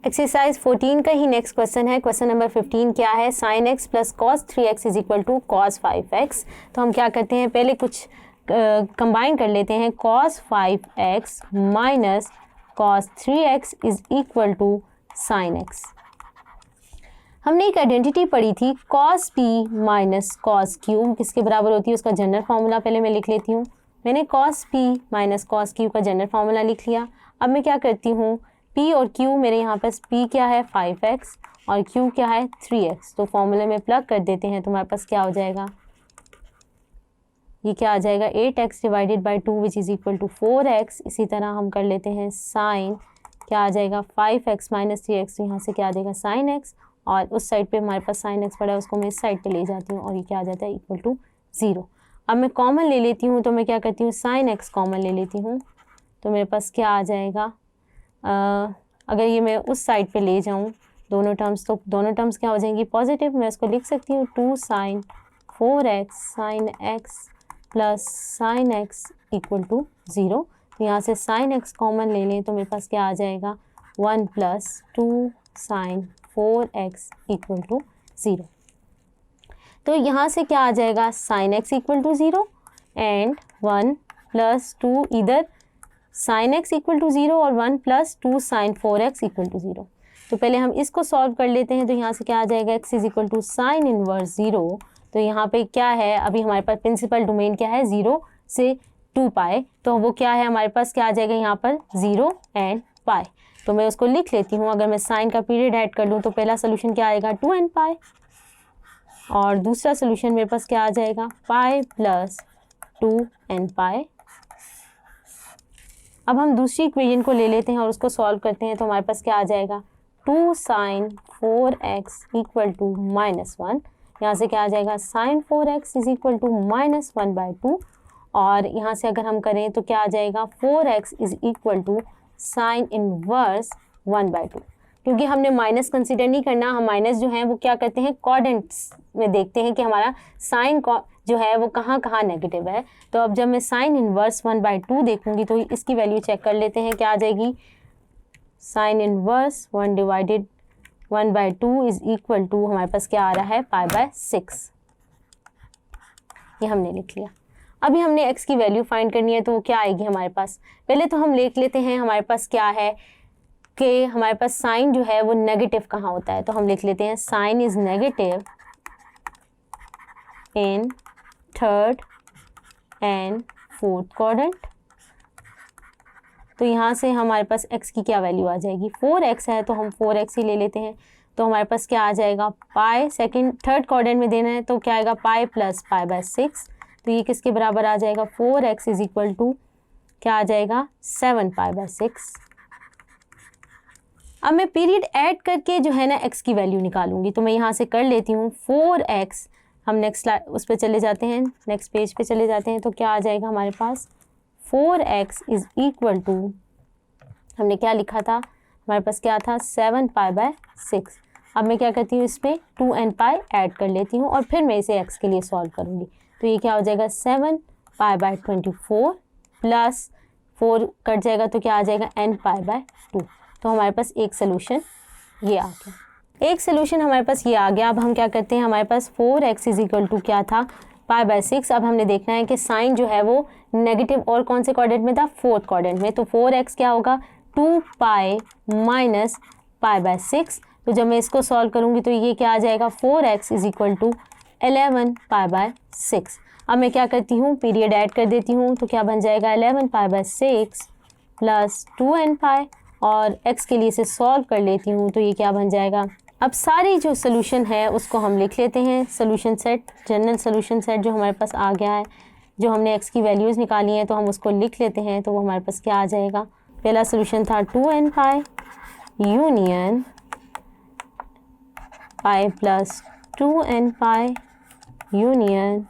Exercise 14 का ही next question है। क्वेश्चन नंबर 15 क्या है, sin x plus cos 3x is equal to cos 5x। तो हम क्या करते हैं, पहले कुछ कंबाइन कर लेते हैं। cos 5x minus cos 3x is equal to sin x। हमने एक आइडेंटिटी पढ़ी थी cos p minus cos q किसके बराबर होती है, उसका जनरल फार्मूला पहले मैं लिख लेती हूँ। मैंने cos p minus cos q का जनरल फार्मूला लिख लिया। अब मैं क्या करती हूँ, p और q मेरे यहाँ पास p क्या है 5x और q क्या है 3x, तो फॉर्मूले में प्लग कर देते हैं। तुम्हारे पास क्या हो जाएगा, ये क्या आ जाएगा 8x divided by 2 which is equal to 4x। इसी तरह हम कर लेते हैं साइन, क्या आ जाएगा 5x माइनस 3x, तो यहाँ से क्या आ जाएगा साइन x, और उस साइड पे हमारे पास साइन x पड़ा है, उसको मैं इस साइड पे ले जाती हूँ और ये क्या आ जाता है इक्वल टू 0। अब मैं कॉमन ले लेती हूँ, तो मैं क्या करती हूँ साइन x कॉमन ले लेती हूँ, तो मेरे पास क्या आ जाएगा, अगर ये मैं उस साइड पे ले जाऊँ दोनों टर्म्स, तो दोनों टर्म्स क्या हो जाएंगी पॉजिटिव। मैं इसको लिख सकती हूँ 2 sine 4x sine x plus sine x equal to 0। तो यहाँ से साइन x कॉमन ले लें तो मेरे पास क्या आ जाएगा 1 plus 2 sine 4x equal to 0। तो यहाँ से क्या आ जाएगा sine x equal to 0 and 1 plus 2 इधर साइन x इक्वल टू 0 और 1 plus 2 sine 4x equal to 0। तो पहले हम इसको सॉल्व कर लेते हैं। तो यहाँ से क्या आ जाएगा x is equal to sine inverse 0। तो यहाँ पे क्या है, अभी हमारे पास प्रिंसिपल डोमेन क्या है 0 से 2 पाई, तो वो क्या है हमारे पास क्या आ जाएगा यहाँ पर 0 एंड पाई। तो मैं उसको लिख लेती हूँ। अगर मैं साइन का पीरियड ऐड कर लूँ तो पहला सोल्यूशन क्या आएगा 2 एंड पाई, और दूसरा सोल्यूशन मेरे पास क्या आ जाएगा पाई प्लस 2 एंड पाई। अब हम दूसरी इक्वेशन को ले लेते हैं और उसको सॉल्व करते हैं। तो हमारे पास क्या आ जाएगा 2 sine 4x equal to minus 1। यहाँ से क्या आ जाएगा sine 4x is equal to minus 1 by 2, और यहाँ से अगर हम करें तो क्या आ जाएगा 4x is equal to sine inverse 1 by 2। क्योंकि हमने माइनस कंसिडर नहीं करना, हम माइनस जो है वो क्या करते हैं कोऑर्डिनेट्स में देखते हैं कि हमारा साइन जो है वो कहाँ कहाँ नेगेटिव है। तो अब जब मैं साइन इनवर्स 1 बाई 2 देखूंगी तो इसकी वैल्यू चेक कर लेते हैं, क्या आ जाएगी sine inverse 1 divided 1 by 2 is equal to हमारे पास क्या आ रहा है पाई बाय 6। ये हमने लिख लिया। अभी हमने x की वैल्यू फाइंड करनी है, तो वो क्या आएगी हमारे पास, पहले तो हम लिख लेते हैं हमारे पास क्या है कि हमारे पास साइन जो है वो नेगेटिव कहाँ होता है। तो हम लिख लेते हैं sine is negative in third and fourth quadrant. तो यहाँ से हमारे पास x की क्या वैल्यू आ जाएगी 4x है, तो हम 4x ही ले लेते हैं। तो हमारे पास क्या आ जाएगा पाई, थर्ड क्वाड्रेंट में देना है तो क्या आएगा पाई प्लस पाई बाय 6। तो ये किसके बराबर आ जाएगा 4x इज इक्वल टू क्या आ जाएगा 7 पाई बाय 6। अब मैं पीरियड ऐड करके जो है ना x की वैल्यू निकालूंगी। तो मैं यहाँ से कर लेती हूँ 4x, हम नेक्स्ट उस पर चले जाते हैं, नेक्स्ट पेज पे चले जाते हैं। तो क्या आ जाएगा हमारे पास 4x इज इक्वल टू, हमने क्या लिखा था हमारे पास क्या था 7 पाई बाय 6। अब मैं क्या करती हूँ इसमें 2 एंड पाई ऐड कर लेती हूँ और फिर मैं इसे x के लिए सॉल्व करूँगी। तो ये क्या हो जाएगा 7 पाई बाय 24 प्लस 4 कट जाएगा तो क्या आ जाएगा n पाई बाय 2। तो हमारे पास एक सोल्यूशन ये आ गया, एक सोल्यूशन हमारे पास ये आ गया। अब हम क्या करते हैं, हमारे पास 4x इज इक्वल टू क्या था पाई बाय 6। अब हमने देखना है कि साइन जो है वो नेगेटिव और कौन से क्वाड्रेंट में था, फोर्थ क्वाड्रेंट में। तो 4x क्या होगा 2 पाई माइनस पाई बाय 6। तो जब मैं इसको सॉल्व करूँगी तो ये क्या आ जाएगा 4x is equal to 11 pi by 6। अब मैं क्या करती हूँ पीरियड ऐड कर देती हूँ। तो क्या बन जाएगा 11 पाई बाय 6 प्लस 2 एन पाई, और x के लिए इसे सॉल्व कर लेती हूँ। तो ये क्या बन जाएगा, अब सारी जो सोल्यूशन है उसको हम लिख लेते हैं। Solution set, general solution set जो हमारे पास आ गया है, जो हमने x की वैल्यूज़ निकाली हैं तो हम उसको लिख लेते हैं। तो वो हमारे पास क्या आ जाएगा, पहला सोल्यूशन था 2 n pi union pi plus 2 n pi union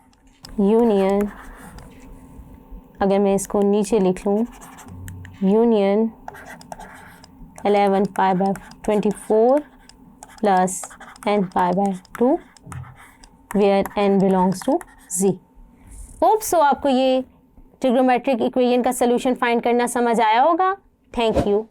union, अगर मैं इसको नीचे लिख लूँ union 11 pi by 24 plus n pi by 2 where n belongs to z। Hope so आपको ये ट्रिग्नोमेट्रिक इक्वेशन का सोल्यूशन फाइंड करना समझ आया होगा। Thank you.